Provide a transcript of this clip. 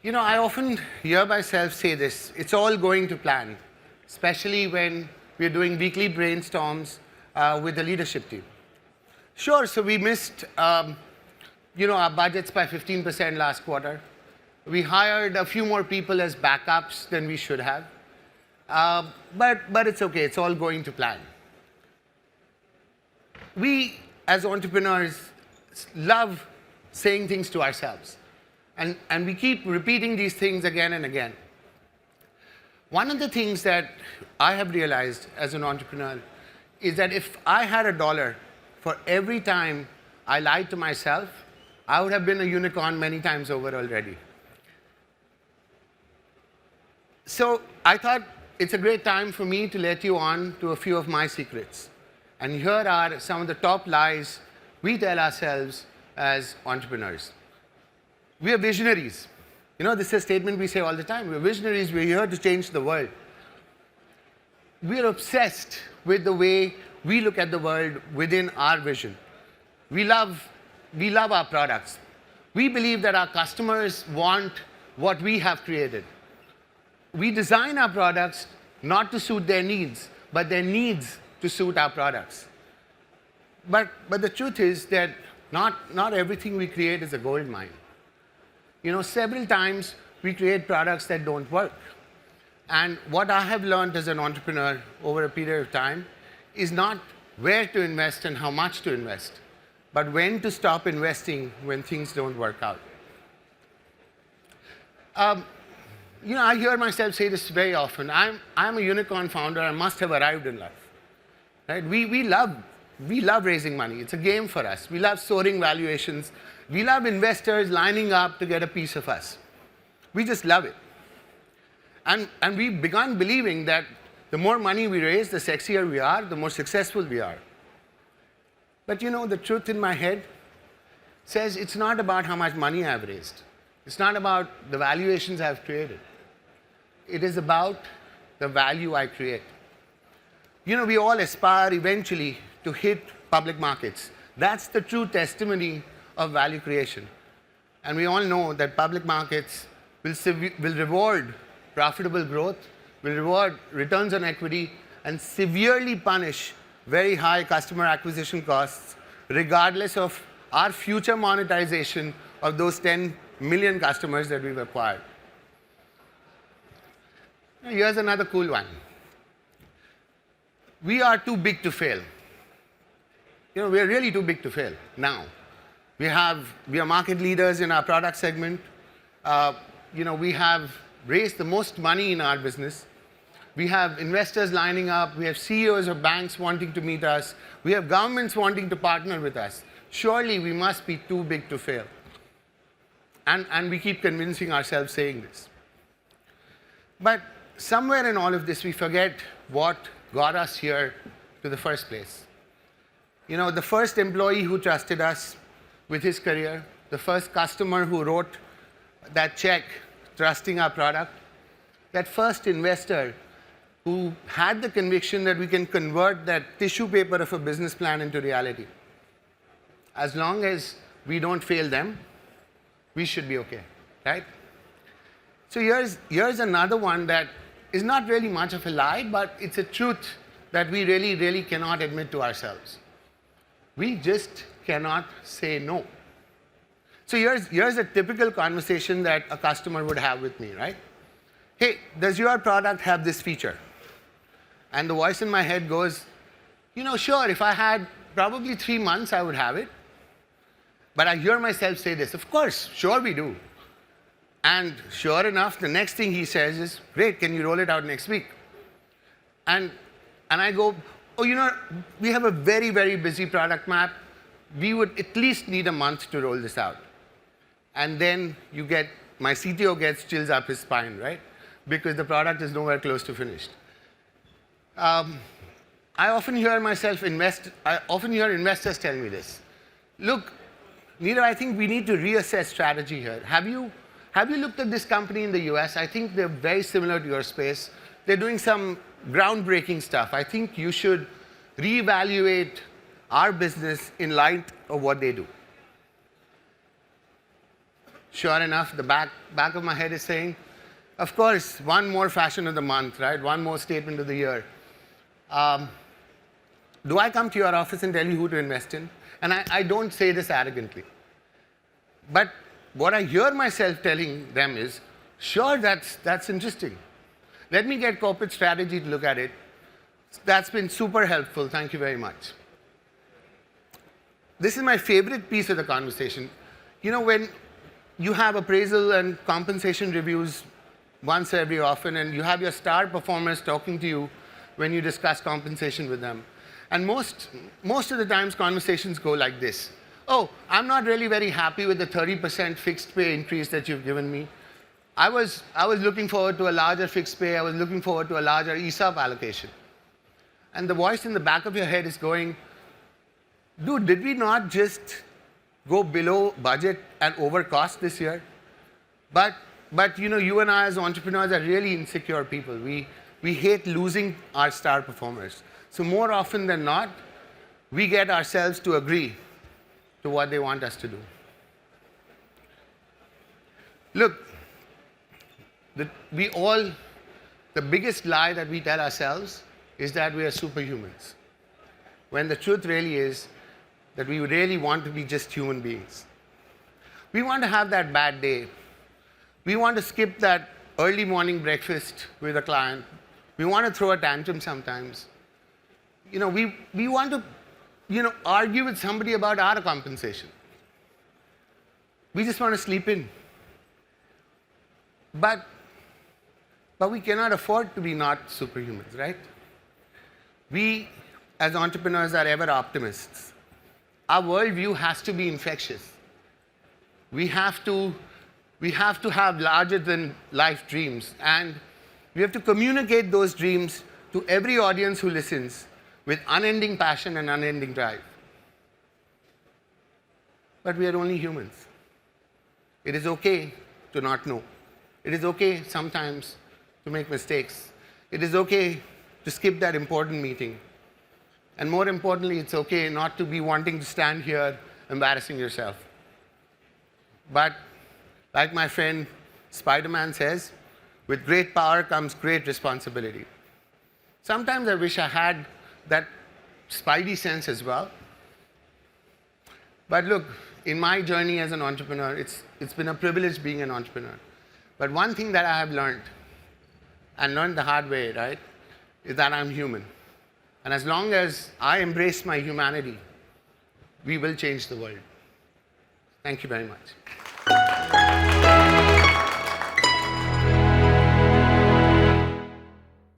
I often hear myself say this, it's all going to plan, especially when we're doing weekly brainstorms with the leadership team. Sure, so we missed our budgets by 15% last quarter. We hired a few more people as backups than we should have. But it's okay, it's all going to plan. We, as entrepreneurs, love saying things to ourselves. And we keep repeating these things again and again. One of the things that I have realized as an entrepreneur is that if I had $1 for every time I lied to myself, I would have been a unicorn many times over already. So I thought it's a great time for me to let you on to a few of my secrets. And here are some of the top lies we tell ourselves as entrepreneurs. We are visionaries. This is a statement we say all the time. We're visionaries, we're here to change the world. We're obsessed with the way we look at the world within our vision. We love our products. We believe that our customers want what we have created. We design our products not to suit their needs, but their needs to suit our products. But the truth is that not everything we create is a gold mine. Several times we create products that don't work. And what I have learned as an entrepreneur over a period of time is not where to invest and how much to invest, but when to stop investing when things don't work out. I hear myself say this very often. I'm a unicorn founder. I must have arrived in life. Right? We love raising money. It's a game for us. We love soaring valuations. We love investors lining up to get a piece of us. We just love it. And we've begun believing that the more money we raise, the sexier we are, the more successful we are. But the truth in my head says it's not about how much money I've raised. It's not about the valuations I've created. It is about the value I create. We all aspire eventually to hit public markets. That's the true testimony of value creation. And we all know that public markets will reward profitable growth, will reward returns on equity, and severely punish very high customer acquisition costs, regardless of our future monetization of those 10 million customers that we've acquired. Here's another cool one. We are too big to fail. We are really too big to fail now. We are market leaders in our product segment. We have raised the most money in our business. We have investors lining up. We have CEOs of banks wanting to meet us. We have governments wanting to partner with us. Surely we must be too big to fail. And we keep convincing ourselves saying this. But somewhere in all of this, we forget what got us here to the first place. The first employee who trusted us with his career, the first customer who wrote that check trusting our product, that first investor who had the conviction that we can convert that tissue paper of a business plan into reality. As long as we don't fail them, we should be okay, right? So here's another one that is not really much of a lie, but it's a truth that we really, really cannot admit to ourselves. We just cannot say no. So here's a typical conversation that a customer would have with me, right? Hey, does your product have this feature? And the voice in my head goes, sure, if I had probably 3 months, I would have it. But I hear myself say this, of course, sure we do. And sure enough, the next thing he says is, great, can you roll it out next week? And I go, oh, we have a very, very busy product map. We would at least need a month to roll this out. And then my CTO gets chills up his spine, right? Because the product is nowhere close to finished. I often hear investors tell me this. Look, Nirav, I think we need to reassess strategy here. Have you looked at this company in the US? I think they're very similar to your space. They're doing some groundbreaking stuff. I think you should reevaluate our business in light of what they do. sure enough, the back of my head is saying, of course, one more fashion of the month, right? One more statement of the year. Do I come to your office and tell you who to invest in? And I don't say this arrogantly. But what I hear myself telling them is, sure, that's interesting. Let me get corporate strategy to look at it. That's been super helpful. Thank you very much. This is my favorite piece of the conversation. You know, when you have appraisal and compensation reviews once every often, and you have your star performers talking to you when you discuss compensation with them. And most of the times, conversations go like this. Oh, I'm not really very happy with the 30% fixed pay increase that you've given me. I was looking forward to a larger fixed pay. I was looking forward to a larger ESOP allocation. And the voice in the back of your head is going, dude, did we not just go below budget and over cost this year? But you know, you and I as entrepreneurs are really insecure people. We hate losing our star performers. So more often than not, we get ourselves to agree to what they want us to do. Look, the biggest lie that we tell ourselves is that we are superhumans, when the truth really is that we really want to be just human beings. We want to have that bad day. We want to skip that early morning breakfast with a client. We want to throw a tantrum sometimes. You know, we want to, you know, argue with somebody about our compensation. We just want to sleep in. But we cannot afford to be not superhumans, right? We, as entrepreneurs, are ever optimists. Our worldview has to be infectious. We have to have larger than life dreams, and we have to communicate those dreams to every audience who listens with unending passion and unending drive. But we are only humans. It is okay to not know. It is okay sometimes to make mistakes. It is okay to skip that important meeting. And more importantly, it's okay not to be wanting to stand here embarrassing yourself. But like my friend Spider-Man says, with great power comes great responsibility. Sometimes I wish I had that spidey sense as well. But look, in my journey as an entrepreneur, it's been a privilege being an entrepreneur. But one thing that I have learned, and learned the hard way, right, is that I'm human. And as long as I embrace my humanity, we will change the world. Thank you very much.